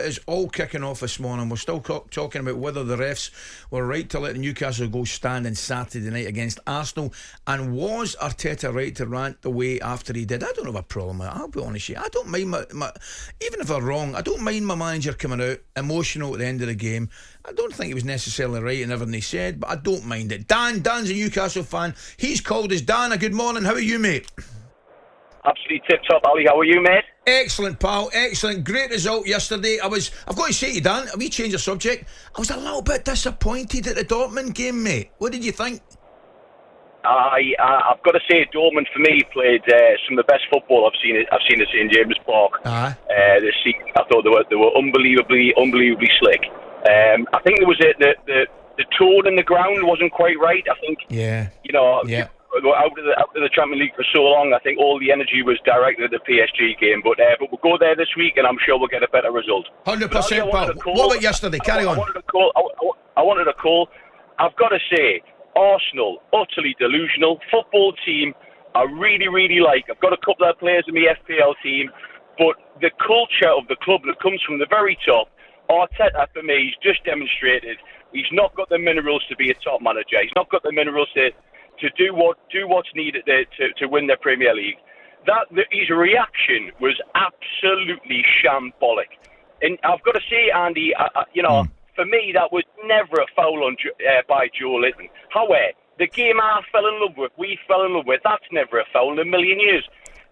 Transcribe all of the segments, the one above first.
is all kicking off this morning. We're still talking about whether the refs were right to let the Newcastle goal stand on Saturday night against Arsenal, and was Arteta right to rant away after he did. I don't have a problem with it, I'll be honest with you. I don't mind even if I'm wrong, I don't mind my manager coming out emotional at the end of the game. I don't think he was necessarily right in everything he said, but I don't mind it. Dan's a Newcastle fan. He's called us. Dan, a good morning. How are you, mate? Absolutely tip-top, Ali. How are you, mate? Excellent, pal. Excellent. Great result yesterday. I've got to say to you, Dan, we change the subject. I was a little bit disappointed at the Dortmund game, mate. What did you think? I've got to say, Dortmund for me played some of the best football I've seen at St James Park this season. I thought they were unbelievably slick. I think there was the tone in the ground wasn't quite right. I think out of the Champions League for so long, I think all the energy was directed at the PSG game. But we'll go there this week, and I'm sure we'll get a better result. 100%, pal. What about yesterday? Carry on. I wanted to call. I've got to say, Arsenal, utterly delusional. Football team I really, really like. I've got a couple of players in my FPL team, but the culture of the club that comes from the very top, Arteta, for me, he's just demonstrated he's not got the minerals to be a top manager. He's not got the minerals to do what's needed to win the Premier League. His reaction was absolutely shambolic. And I've got to say, Andy, for me, that was never a foul by Joe Linton. However, the game we fell in love with, that's never a foul in a million years.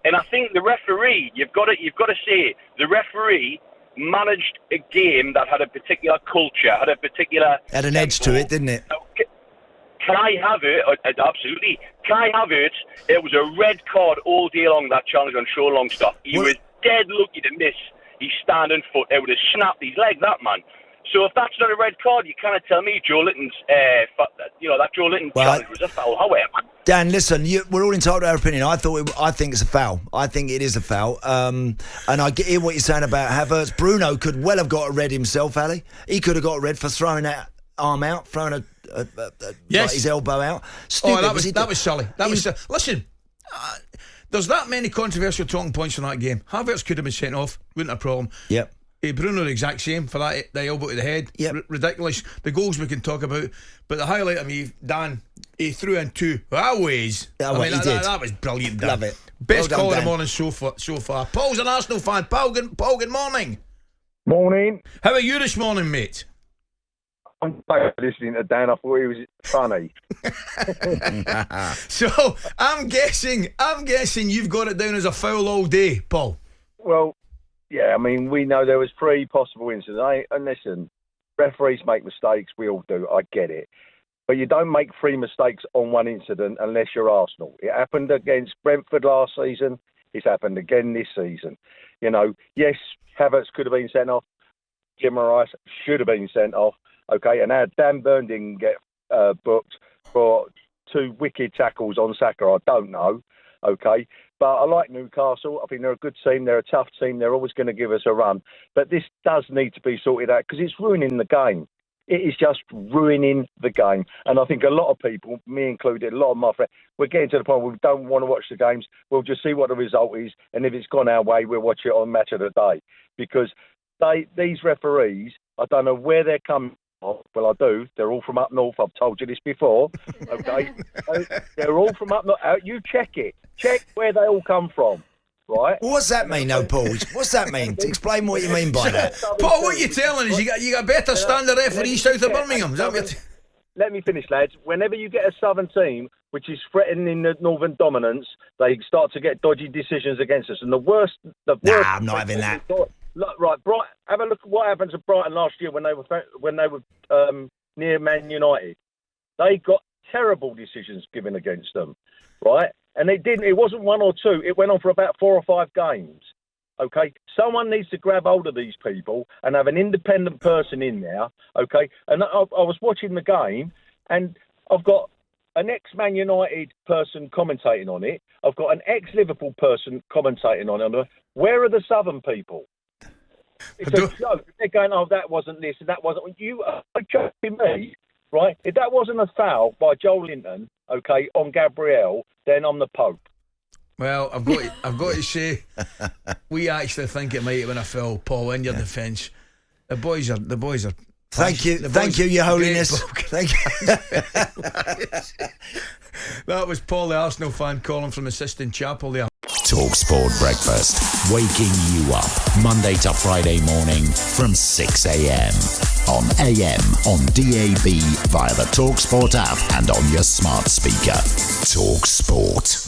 And I think the referee, you've got to say, the referee managed a game that had a particular culture, had an edge to it, didn't it? Can I have it? Absolutely. Can I have it? It was a red card all day long, that challenge on Shaw Longstaff. He was dead lucky to miss his standing foot. It would have snapped his leg, that man. So if that's not a red card, you can't tell me Joe Linton's, that Joe Linton challenge was a foul. However, Dan, listen, we're all entitled to our opinion. I think it's a foul. I think it is a foul. And I hear what you're saying about Havertz. Bruno could well have got a red himself, Ali. He could have got a red for throwing that arm out, throwing his elbow out. Stupid, that was silly. Listen, there's that many controversial talking points in that game. Havertz could have been sent off, wouldn't have a problem. Yep. Bruno the exact same for that, the elbow to the head. Yep. Ridiculous. The goals we can talk about, but the highlight of me, Dan, he threw in two. Always. That was brilliant, Dan. Love it. Best well call done, of the morning so far. Paul's an Arsenal fan. Paul, good morning. Morning. How are you this morning, mate? I'm listening to Dan. I thought he was funny. So I'm guessing you've got it down as a foul all day, Paul. Well, yeah, I mean, we know there was 3 possible incidents. And listen, referees make mistakes. We all do. I get it. But you don't make 3 mistakes on one incident unless you're Arsenal. It happened against Brentford last season. It's happened again this season. Yes, Havertz could have been sent off. Jim Rice should have been sent off. Okay, and now Dan Burn didn't get booked for 2 wicked tackles on Saka. I don't know. Okay, but I like Newcastle. I think they're a good team. They're a tough team. They're always going to give us a run. But this does need to be sorted out because it's ruining the game. It is just ruining the game. And I think a lot of people, me included, a lot of my friends, we're getting to the point where we don't want to watch the games. We'll just see what the result is. And if it's gone our way, we'll watch it on Match of the Day. Because these referees, I don't know where they're coming from. Well, I do. They're all from up north. I've told you this before. Okay? They're all from up north. You check it. Check where they all come from. Right? What's that mean, though, Paul? What's that mean? Explain what you mean by that. Paul, what you're telling us, you got better standard referee south of Birmingham. Is that what let me finish, lads. Whenever you get a southern team which is threatening the northern dominance, they start to get dodgy decisions against us. And the worst. I'm not having that. Right, have a look at what happened to Brighton last year when they were near Man United. They got terrible decisions given against them, right? And it wasn't 1 or 2. It went on for about 4 or 5 games. Okay? Someone needs to grab hold of these people and have an independent person in there, okay? And I was watching the game, and I've got an ex-Man United person commentating on it. I've got an ex-Liverpool person commentating on it. Where are the southern people? It's a joke. They're going, that wasn't this and that wasn't. You are joking me, right? If that wasn't a foul by Joel Linton, okay, on Gabriel, then I'm the Pope. Well, I've got to say, we actually think it might have been a foul, Paul, in your defence. The boys are. Thank you, Your Holiness. Thank you. That was Paul, the Arsenal fan, calling from the Sistine Chapel there. talkSPORT Breakfast, waking you up Monday to Friday morning from 6 a.m. on AM, on DAB, via the talkSPORT app and on your smart speaker. talkSPORT.